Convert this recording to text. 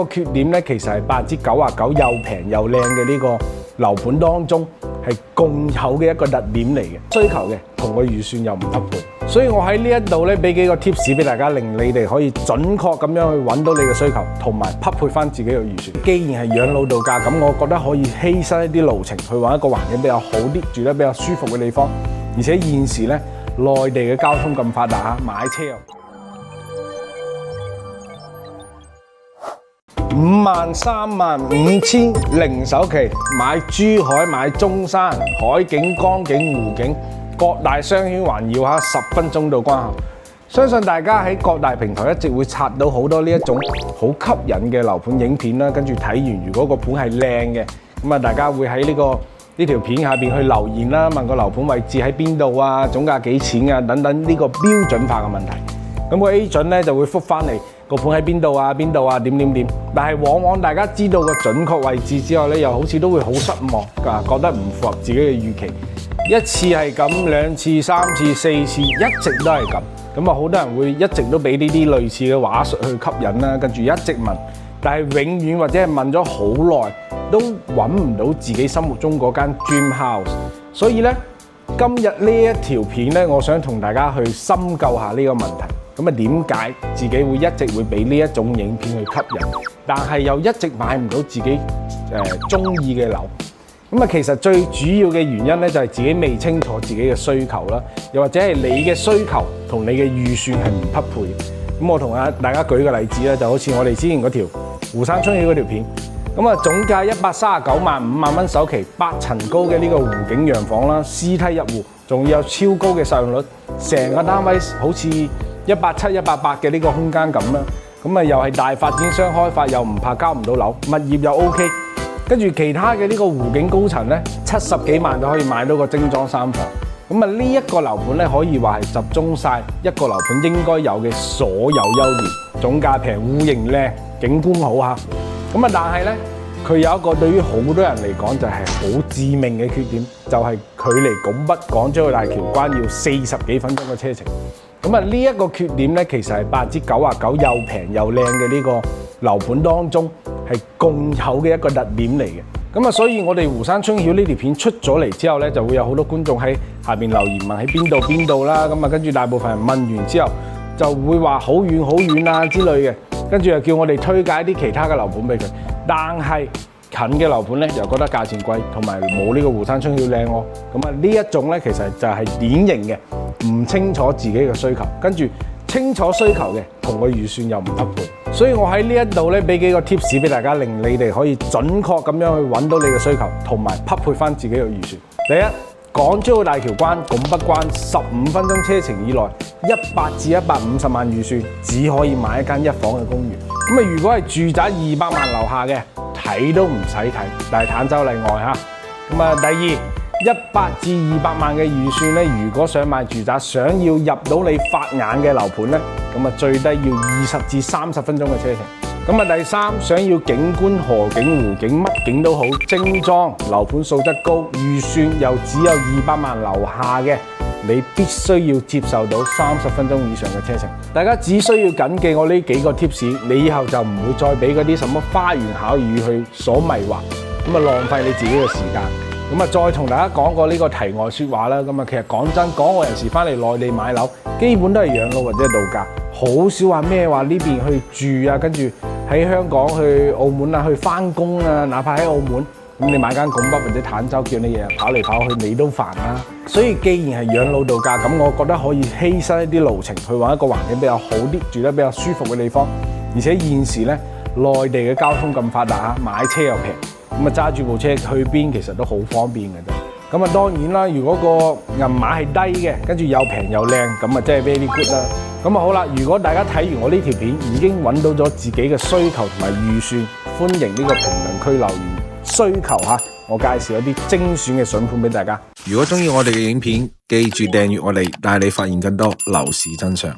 個缺點咧，其實係99%又平又靚嘅呢個樓盤當中係共有嘅一個特點嚟嘅，需求嘅同個預算又唔匹配，所以我喺呢一度咧俾幾個 tips 俾大家，令你哋可以準確咁樣去揾到你嘅需求，同埋匹配翻自己嘅預算。既然係養老度假，咁我覺得可以犧牲一啲路程去揾一個環境比較好啲、住得比較舒服嘅地方，而且現時咧內地嘅交通咁發達嚇，買車又530,000零首期，買珠海、買中山、海景、江景、湖景，各大商圈環繞下10分鐘到關口。相信大家喺各大平台一直會刷到好多呢一種好吸引嘅樓盤影片啦，跟住睇完如果個盤係靚嘅，咁啊大家會喺呢條片下邊去留言啦，問個樓盤位置喺邊度啊，總價幾錢啊等等呢個標準化嘅問題。咁個 agent 咧就會覆翻嚟個盤喺邊度啊點，但係往往大家知道個準確位置之後咧，又好似都會好失望㗎，覺得唔符合自己嘅預期。一次係咁，兩次、三次、四次，一直都係咁。咁啊，好多人會一直都俾呢啲類似嘅話術去吸引啦，跟住一直問，但係永遠或者係問咗好耐都揾唔到自己心目中嗰間 dream house。所以咧，今日呢一條片咧，我想同大家去深究下呢個問題。咁啊，點解自己會一直會俾呢一種影片去吸引，但係又一直買唔到自己中意嘅樓？咁啊，其實最主要嘅原因咧，就係自己未清楚自己嘅需求啦，又或者係你嘅需求同你嘅預算係唔匹配。咁我同大家舉個例子啦，就好似我哋之前嗰條湖山春曉嗰條片，咁啊總價139萬5萬蚊首期，8層高嘅呢個湖景洋房啦，C 梯入戶，仲要有超高嘅使用率，成個單位好似170、180嘅呢個空間感啦，咁啊又係大發展商開發，又唔怕交唔到樓，物業又 OK， 跟住其他嘅呢個湖景高層咧，70幾萬就可以買到個精裝3房，咁啊呢一個樓盤咧可以話係集中晒一個樓盤應該有嘅所有優點，總價平、戶型靚、景觀好嚇，咁啊但係咧佢有一個對於好多人嚟講就係好致命嘅缺點，就係距離拱北港珠澳大橋關要40幾分鐘嘅車程。咁啊，呢一個缺點咧，其實係99%又平又靚嘅呢個樓盤當中係共有嘅一個特點嚟嘅。咁啊，所以我哋湖山春曉呢條片出咗嚟之後咧，就會有好多觀眾喺下邊留言問喺邊度啦。咁啊，跟住大部分人問完之後，就會話好遠啊之類嘅，跟住又叫我哋推介啲其他嘅樓盤俾佢。但係近嘅樓盤咧，又覺得價錢貴，同埋冇呢個湖山春曉靚喎。咁啊，呢一種咧，其實就係典型嘅唔清楚自己嘅需求，跟住清楚需求嘅同個預算又唔匹配。所以我喺呢一度咧，俾幾個 tips 俾大家，令你哋可以準確咁樣去揾到你嘅需求，同埋匹配翻自己嘅預算。第一，港珠澳大橋關、拱北關15分鐘車程以內，100至150萬預算，只可以買一間1房嘅公寓。咁啊，如果係住宅200萬樓下嘅，睇都唔使睇，但係坦洲例外嚇。咁啊，第二，100至200萬嘅預算咧，如果想買住宅，想要入到你法眼嘅樓盤咧，咁啊最低要20至30分鐘嘅車程。咁啊，第三，想要景觀河景、湖景乜景都好，精裝樓盤素質高，預算又只有200萬樓下嘅，你必須要接受到30分鐘以上嘅車程。大家只需要緊記我呢幾個 tips， 你以後就唔會再俾嗰啲什麼花言巧語去所迷惑，咁啊浪費你自己嘅時間。咁啊，再同大家講過呢個題外説話啦。咁啊，其實講真，港澳人士翻嚟內地買樓，基本都係養老或者度假，好少話咩話呢邊去住啊，跟住喺香港去澳門啊，去翻工啊，哪怕喺澳門，咁你買間拱北或者坦洲，叫你日日跑嚟跑去，你都煩啦。所以既然係養老度假，咁我覺得可以犧牲一啲路程去揾一個環境比較好啲、住得比較舒服嘅地方，而且現時咧內地嘅交通咁發達嚇，買車又平。咁啊，揸住部車去邊其實都好方便嘅啫。咁啊，當然啦，如果個銀碼係低嘅，跟住又平又靚，咁啊真係 very good 啦。咁啊好啦，如果大家睇完我呢條片已經揾到咗自己嘅需求同埋預算，歡迎呢個評論區留言需求嚇，我介紹一啲精選嘅筍盤俾大家。如果中意我哋嘅影片，記住訂閱我哋，帶你發現更多樓市真相。